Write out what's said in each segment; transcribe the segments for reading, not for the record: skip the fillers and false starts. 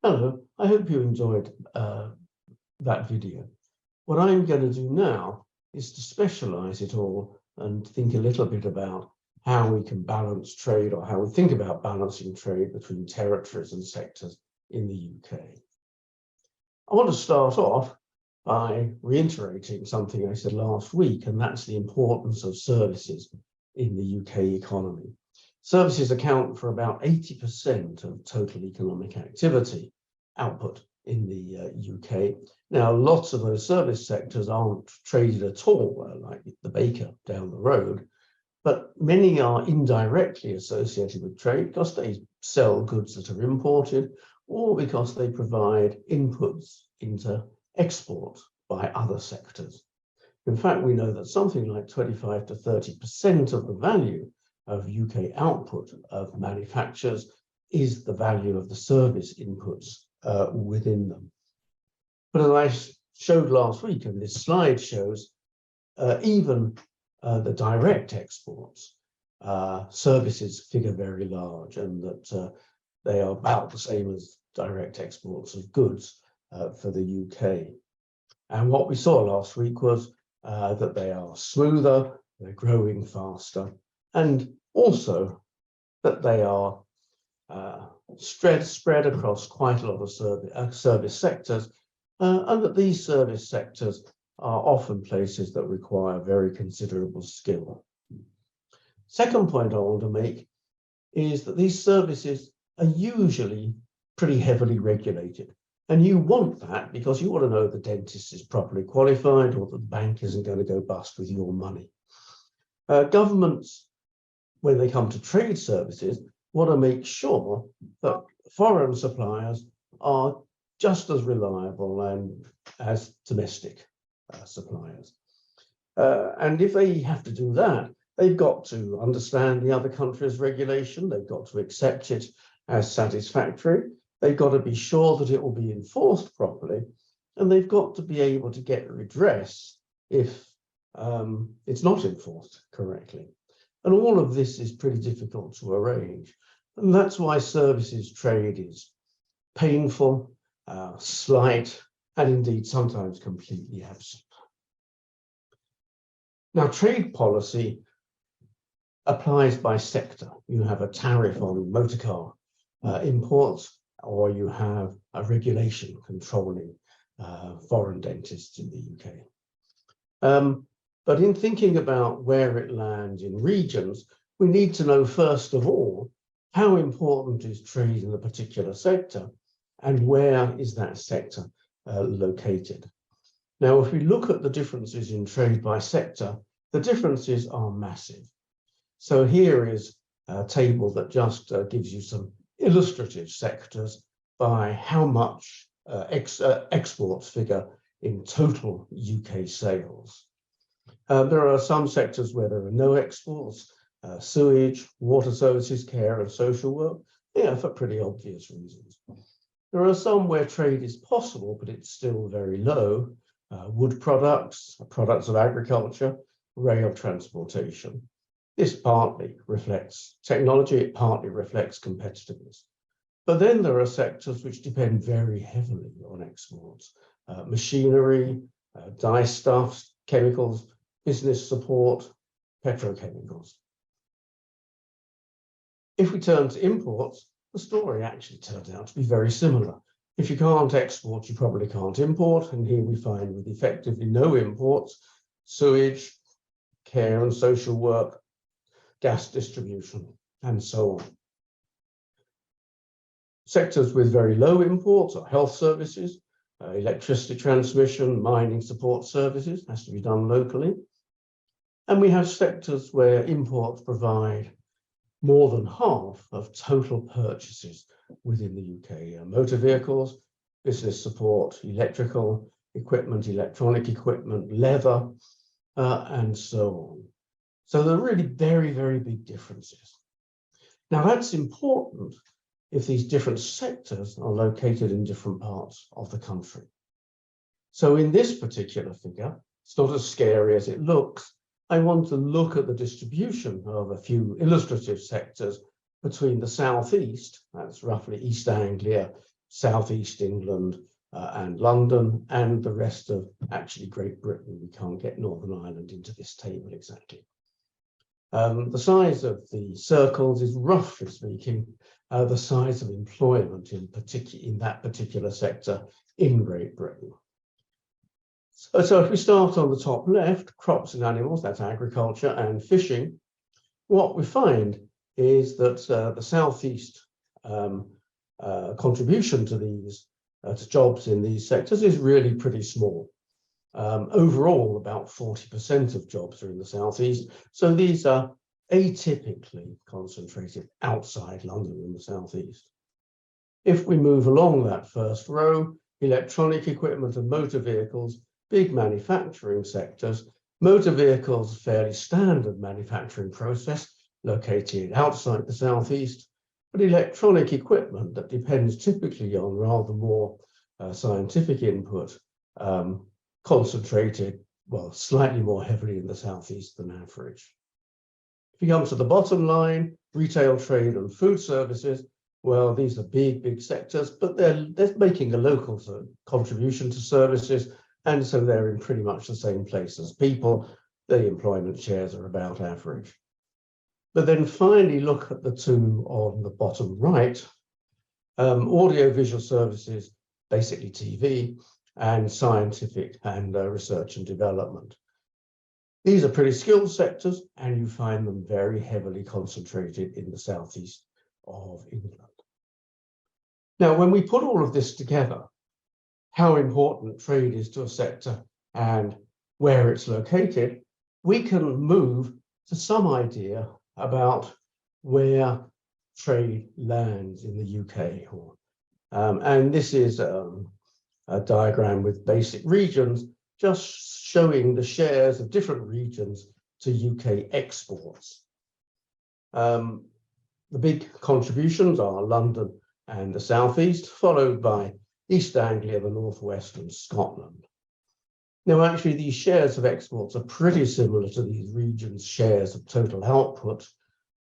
Hello, I hope you enjoyed that video. What I'm going to do now is to specialize it all and think a little bit about how we can balance trade, or how we think about balancing trade between territories and sectors in the UK. I want to start off by reiterating something I said last week, and that's the importance of services in the UK economy. Services account for about 80% of total economic activity output in the UK. Now, lots of those service sectors aren't traded at all, like the baker down the road, but many are indirectly associated with trade because they sell goods that are imported, or because they provide inputs into export by other sectors. In fact, we know that something like 25 to 30% of the value of UK output of manufacturers is the value of the service inputs within them. But as I showed last week, and this slide shows, even the direct exports, services figure very large, and that they are about the same as direct exports of goods for the UK. And what we saw last week was that they are smoother, they're growing faster, and also that they are spread across quite a lot of service sectors, and that these service sectors are often places that require very considerable skill. Second point I want to make is that these services are usually pretty heavily regulated. And you want that because you want to know the dentist is properly qualified, or that the bank isn't going to go bust with your money. Governments, when they come to trade services, want to make sure that foreign suppliers are just as reliable and as domestic suppliers. And if they have to do that, they've got to understand the other country's regulation, they've got to accept it as satisfactory, they've got to be sure that it will be enforced properly, and they've got to be able to get redress if it's not enforced correctly. And all of this is pretty difficult to arrange. And that's why services trade is painful, slight, and indeed sometimes completely absent. Now, trade policy applies by sector. You have a tariff on motor car imports, or you have a regulation controlling foreign dentists in the UK. But in thinking about where it lands in regions, we need to know, first of all, how important is trade in a particular sector, and where is that sector located? Now, if we look at the differences in trade by sector, the differences are massive. So here is a table that just gives you some illustrative sectors by how much exports figure in total UK sales. There are some sectors where there are no exports, sewage, water services, care and social work, for pretty obvious reasons. There are some where trade is possible, but it's still very low. Wood products, products of agriculture, rail transportation. This partly reflects technology, it partly reflects competitiveness. But then there are sectors which depend very heavily on exports. Machinery, dyestuffs, chemicals, business support, petrochemicals. If we turn to imports, the story actually turns out to be very similar. If you can't export, you probably can't import. And here we find, with effectively no imports, sewage, care and social work, gas distribution, and so on. Sectors with very low imports are health services, electricity transmission, mining support services, has to be done locally. And we have sectors where imports provide more than half of total purchases within the UK. Motor vehicles, business support, electrical equipment, electronic equipment, leather, and so on. So there are really very, very big differences. Now, that's important if these different sectors are located in different parts of the country. So in this particular figure, it's not as scary as it looks. I want to look at the distribution of a few illustrative sectors between the southeast, that's roughly East Anglia Southeast England and London, and the rest of actually Great Britain. We can't get Northern Ireland into this table exactly. The size of the circles is, roughly speaking, the size of employment in that particular sector in Great Britain. So if we start on the top left, crops and animals, that's agriculture and fishing, what we find is that the Southeast contribution to these to jobs in these sectors is really pretty small. Overall, about 40% of jobs are in the Southeast. So these are atypically concentrated outside London in the Southeast. If we move along that first row, electronic equipment and motor vehicles, big manufacturing sectors. Motor vehicles, fairly standard manufacturing process located outside the Southeast, but electronic equipment that depends typically on rather more scientific input, concentrated, well, slightly more heavily in the Southeast than average. If you come to the bottom line, retail, trade and food services, well, these are big sectors, but they're making a local contribution to services, and so they're in pretty much the same place as people. The employment shares are about average. But then finally look at the two on the bottom right, audio-visual services, basically TV, and scientific and research and development. These are pretty skilled sectors, and you find them very heavily concentrated in the Southeast of England. Now, when we put all of this together, how important trade is to a sector and where it's located, we can move to some idea about where trade lands in the UK. And this is a diagram with basic regions, just showing the shares of different regions to UK exports. The big contributions are London and the Southeast, followed by East Anglia, the Northwest, and Scotland. Now, actually, these shares of exports are pretty similar to these regions' shares of total output.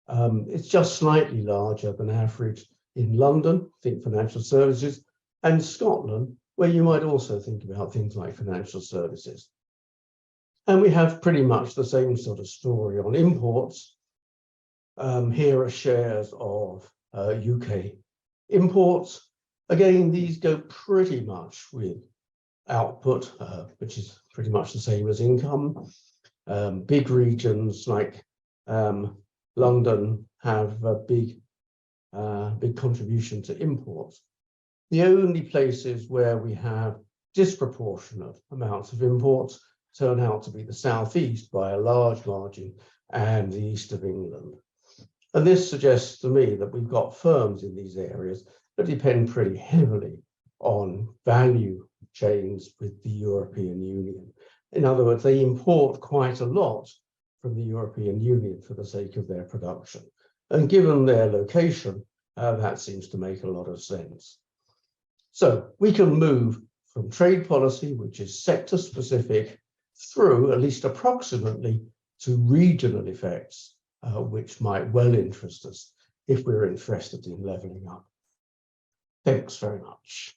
It's just slightly larger than average in London, think financial services, and Scotland, where you might also think about things like financial services. And we have pretty much the same sort of story on imports. Here are shares of UK imports. Again, these go pretty much with output, which is pretty much the same as income. Big regions like London have a big contribution to imports. The only places where we have disproportionate amounts of imports turn out to be the Southeast by a large margin and the east of England. And this suggests to me that we've got firms in these areas that depend pretty heavily on value chains with the European Union. In other words, they import quite a lot from the European Union for the sake of their production. And given their location, that seems to make a lot of sense. So we can move from trade policy, which is sector specific, through at least approximately to regional effects, which might well interest us if we're interested in levelling up. Thanks very much.